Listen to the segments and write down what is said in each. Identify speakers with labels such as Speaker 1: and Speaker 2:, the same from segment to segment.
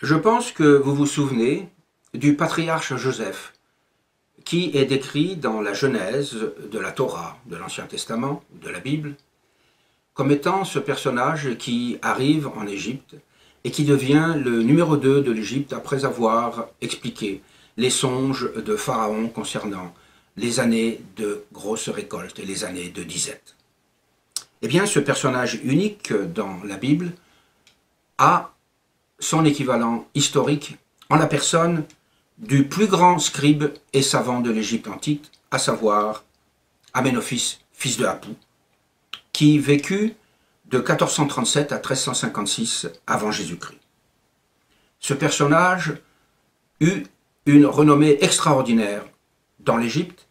Speaker 1: Je pense que vous vous souvenez du patriarche Joseph, qui est décrit dans la Genèse de la Torah, de l'Ancien Testament, de la Bible, comme étant ce personnage qui arrive en Égypte et qui devient le numéro 2 de l'Égypte après avoir expliqué les songes de Pharaon concernant les années de grosses récoltes et les années de disette. Eh bien, ce personnage unique dans la Bible a son équivalent historique en la personne du plus grand scribe et savant de l'Égypte antique, à savoir Amenophis, fils de Apou, qui vécut de 1437 à 1356 avant Jésus-Christ. Ce personnage eut une renommée extraordinaire dans l'Égypte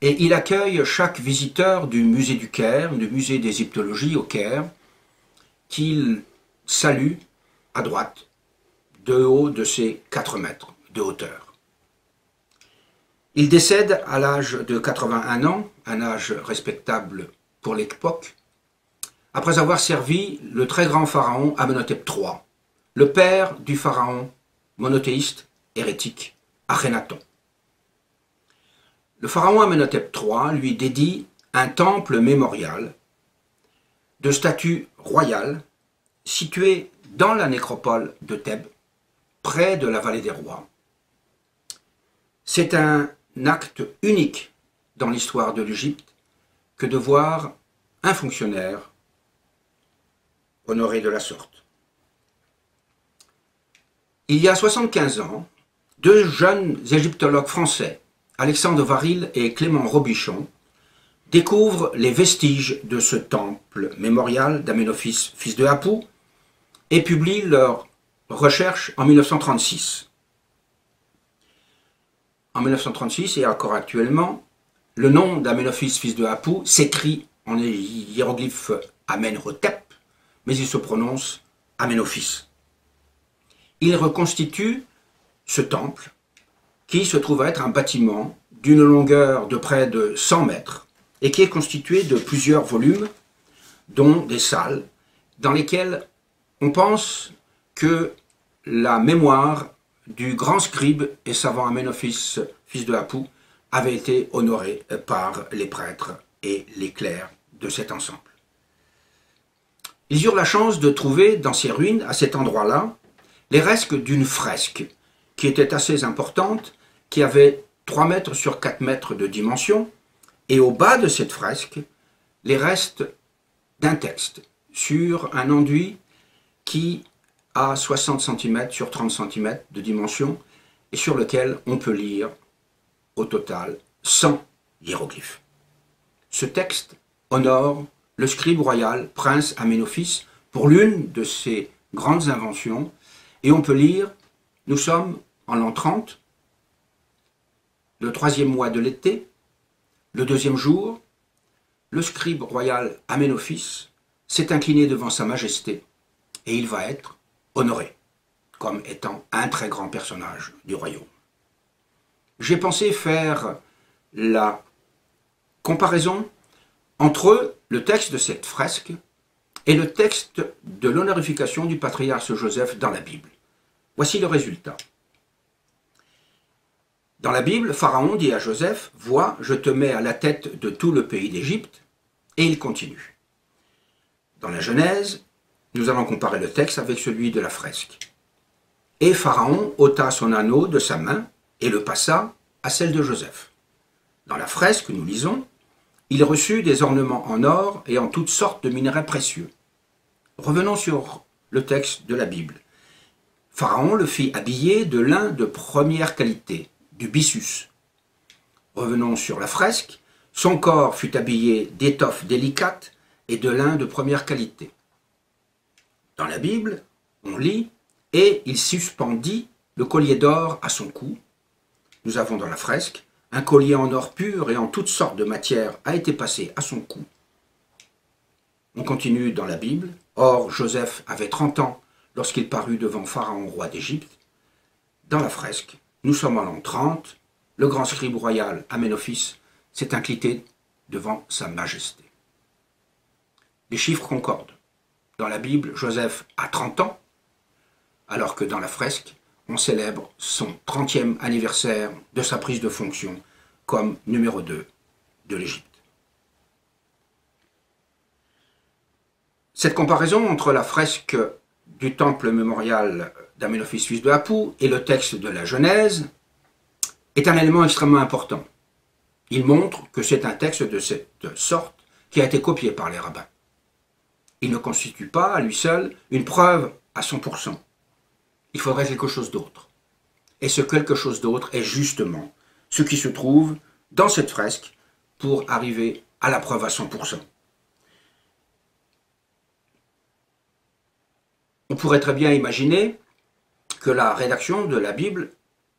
Speaker 1: et il accueille chaque visiteur du musée du Caire, du musée d'égyptologie au Caire, qu'il salue à droite, de haut de ses 4 mètres de hauteur. Il décède à l'âge de 81 ans, un âge respectable pour l'époque, après avoir servi le très grand pharaon Amenhotep III, le père du pharaon monothéiste hérétique Akhenaton. Le pharaon Amenhotep III lui dédie un temple mémorial de statue royale situé dans la nécropole de Thèbes, près de la vallée des rois. C'est un acte unique dans l'histoire de l'Égypte que de voir un fonctionnaire honoré de la sorte. Il y a 75 ans, 2 jeunes égyptologues français, Alexandre Varil et Clément Robichon, découvrent les vestiges de ce temple mémorial d'Amenophis, fils de Apou, et publient leurs recherches en 1936. En 1936 et encore actuellement, le nom d'Amenophis, fils de Apou, s'écrit en hiéroglyphe Amenhotep, mais il se prononce Amenophis. Il reconstitue ce temple qui se trouve être un bâtiment d'une longueur de près de 100 mètres et qui est constitué de plusieurs volumes, dont des salles, dans lesquelles on pense que la mémoire du grand scribe et savant Amenophis, fils de Apou, avait été honorée par les prêtres et les clercs de cet ensemble. Ils eurent la chance de trouver dans ces ruines, à cet endroit-là, les restes d'une fresque qui était assez importante, qui avait 3 mètres sur 4 mètres de dimension, et au bas de cette fresque, les restes d'un texte sur un enduit qui a 60 cm sur 30 cm de dimension et sur lequel on peut lire au total 100 hiéroglyphes. Ce texte honore le scribe royal prince Amenophis pour l'une de ses grandes inventions et on peut lire « Nous sommes en l'an 30, le 3e mois de l'été, le 2e jour, le scribe royal Amenophis s'est incliné devant sa majesté et il va être honoré comme étant un très grand personnage du royaume. » J'ai pensé faire la comparaison entre le texte de cette fresque et le texte de l'honorification du patriarche Joseph dans la Bible. Voici le résultat. Dans la Bible, Pharaon dit à Joseph « Vois, je te mets à la tête de tout le pays d'Égypte » et il continue. Dans la Genèse, nous allons comparer le texte avec celui de la fresque. « Et Pharaon ôta son anneau de sa main et le passa à celle de Joseph. » Dans la fresque, nous lisons « Il reçut des ornements en or et en toutes sortes de minerais précieux. » Revenons sur le texte de la Bible. Pharaon le fit habiller de lin de première qualité, du byssus. Revenons sur la fresque. Son corps fut habillé d'étoffes délicates et de lin de première qualité. Dans la Bible, on lit « Et il suspendit le collier d'or à son cou. » Nous avons dans la fresque « Un collier en or pur et en toutes sortes de matières a été passé à son cou. » On continue dans la Bible. « Or, Joseph avait 30 ans lorsqu'il parut devant Pharaon, roi d'Égypte. » Dans la fresque, nous sommes en l'an 30, le grand scribe royal Amenophis s'est incliné devant sa majesté. Les chiffres concordent. Dans la Bible, Joseph a 30 ans. alors que dans la fresque, on célèbre son 30e anniversaire de sa prise de fonction comme numéro 2 de l'Égypte. Cette comparaison entre la fresque du temple mémorial d'Amenophis fils de Apou et le texte de la Genèse est un élément extrêmement important. Il montre que c'est un texte de cette sorte qui a été copié par les rabbins. Il ne constitue pas à lui seul une preuve à 100%. Il faudrait quelque chose d'autre. Et ce quelque chose d'autre est justement ce qui se trouve dans cette fresque pour arriver à la preuve à 100%. On pourrait très bien imaginer que la rédaction de la Bible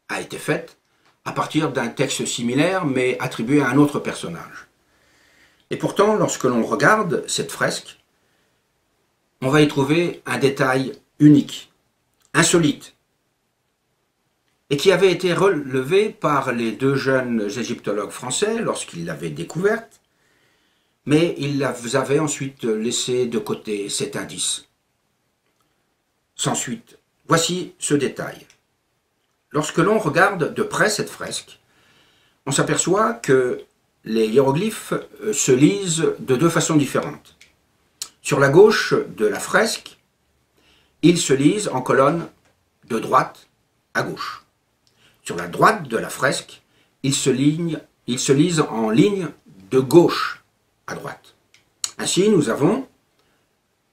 Speaker 1: a été faite à partir d'un texte similaire mais attribué à un autre personnage. Et pourtant, lorsque l'on regarde cette fresque, on va y trouver un détail unique, insolite, et qui avait été relevé par les deux jeunes égyptologues français lorsqu'ils l'avaient découverte, mais ils avaient ensuite laissé de côté cet indice. Sans suite, voici ce détail. Lorsque l'on regarde de près cette fresque, on s'aperçoit que les hiéroglyphes se lisent de deux façons différentes. Sur la gauche de la fresque, ils se lisent en colonne de droite à gauche. Sur la droite de la fresque, ils se lisent en ligne de gauche à droite. Ainsi, nous avons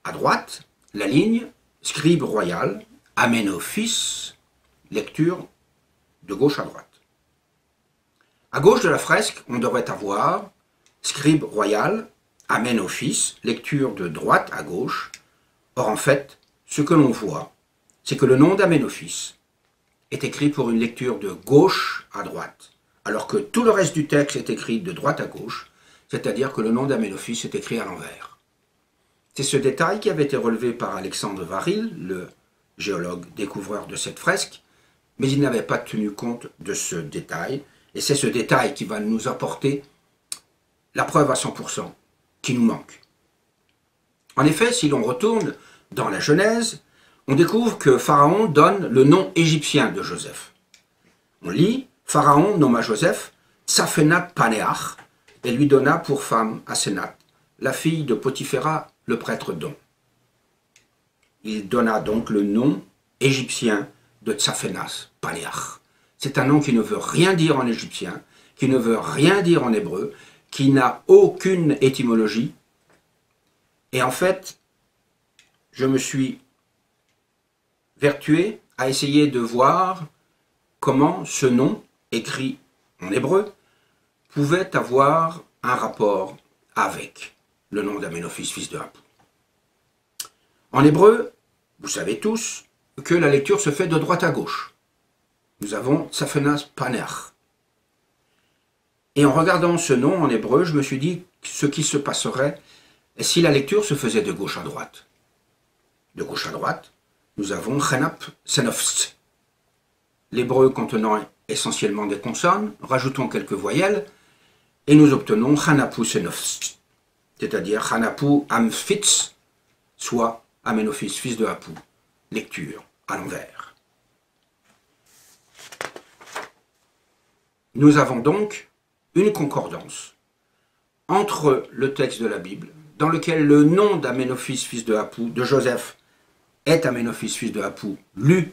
Speaker 1: à droite la ligne scribe royal, Amenophis, lecture de gauche à droite. À gauche de la fresque, on devrait avoir scribe royal, Amenophis, lecture de droite à gauche. Or, en fait, ce que l'on voit, c'est que le nom d'Amenophis est écrit pour une lecture de gauche à droite, alors que tout le reste du texte est écrit de droite à gauche, c'est-à-dire que le nom d'Amenophis est écrit à l'envers. C'est ce détail qui avait été relevé par Alexandre Varil, le géologue découvreur de cette fresque, mais il n'avait pas tenu compte de ce détail, et c'est ce détail qui va nous apporter la preuve à 100% qui nous manque. En effet, si l'on retourne dans la Genèse, on découvre que Pharaon donne le nom égyptien de Joseph. On lit « Pharaon nomma Joseph Tsaphenat Panéach et lui donna pour femme Asénath, la fille de Potiphéra, le prêtre d'On. » Il donna donc le nom égyptien de Tsaphenas Panéach. C'est un nom qui ne veut rien dire en égyptien, qui ne veut rien dire en hébreu, qui n'a aucune étymologie. Et en fait, je me suis vertué à essayer de voir comment ce nom, écrit en hébreu, pouvait avoir un rapport avec le nom d'Amenophis, fils de Apou. En hébreu, vous savez tous que la lecture se fait de droite à gauche. Nous avons Tsaphenas Panéach. Et en regardant ce nom en hébreu, je me suis dit ce qui se passerait si la lecture se faisait de gauche à droite. De gauche à droite, nous avons Chanap Senofs. L'hébreu contenant essentiellement des consonnes, rajoutons quelques voyelles, et nous obtenons Chanapu Senofs, c'est-à-dire Chanapu Amphitz, soit Amenophis, fils de Apou, lecture à l'envers. Nous avons donc une concordance entre le texte de la Bible, dans lequel le nom d'Amenophis, fils de Apou, de Joseph, est Amenophis, fils de Apou, lu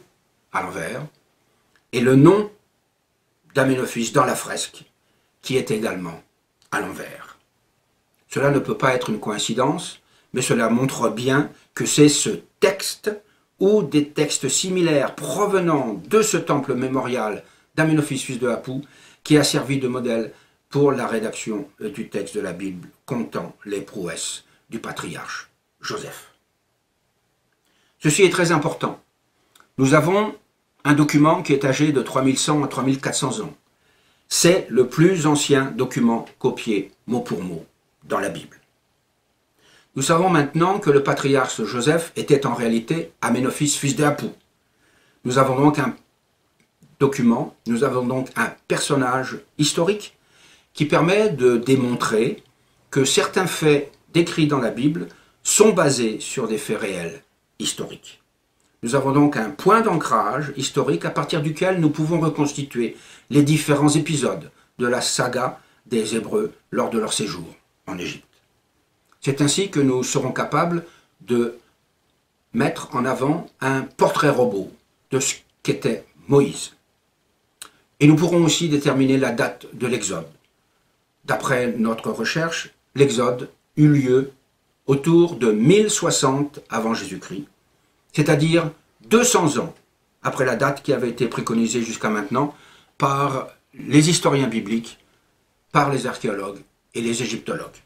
Speaker 1: à l'envers, et le nom d'Amenophis dans la fresque, qui est également à l'envers. Cela ne peut pas être une coïncidence, mais cela montre bien que c'est ce texte ou des textes similaires provenant de ce temple mémorial d'Amenophis, fils de Apou, qui a servi de modèle pour la rédaction du texte de la Bible comptant les prouesses du patriarche Joseph. Ceci est très important. Nous avons un document qui est âgé de 3100 à 3400 ans. C'est le plus ancien document copié mot pour mot dans la Bible. Nous savons maintenant que le patriarche Joseph était en réalité Amenophis, fils de Apou. Nous avons donc un document, nous avons donc un personnage historique qui permet de démontrer que certains faits décrits dans la Bible sont basés sur des faits réels historiques. Nous avons donc un point d'ancrage historique à partir duquel nous pouvons reconstituer les différents épisodes de la saga des Hébreux lors de leur séjour en Égypte. C'est ainsi que nous serons capables de mettre en avant un portrait robot de ce qu'était Moïse. Et nous pourrons aussi déterminer la date de l'Exode. D'après notre recherche, l'Exode eut lieu autour de 1060 avant Jésus-Christ, c'est-à-dire 200 ans après la date qui avait été préconisée jusqu'à maintenant par les historiens bibliques, par les archéologues et les égyptologues.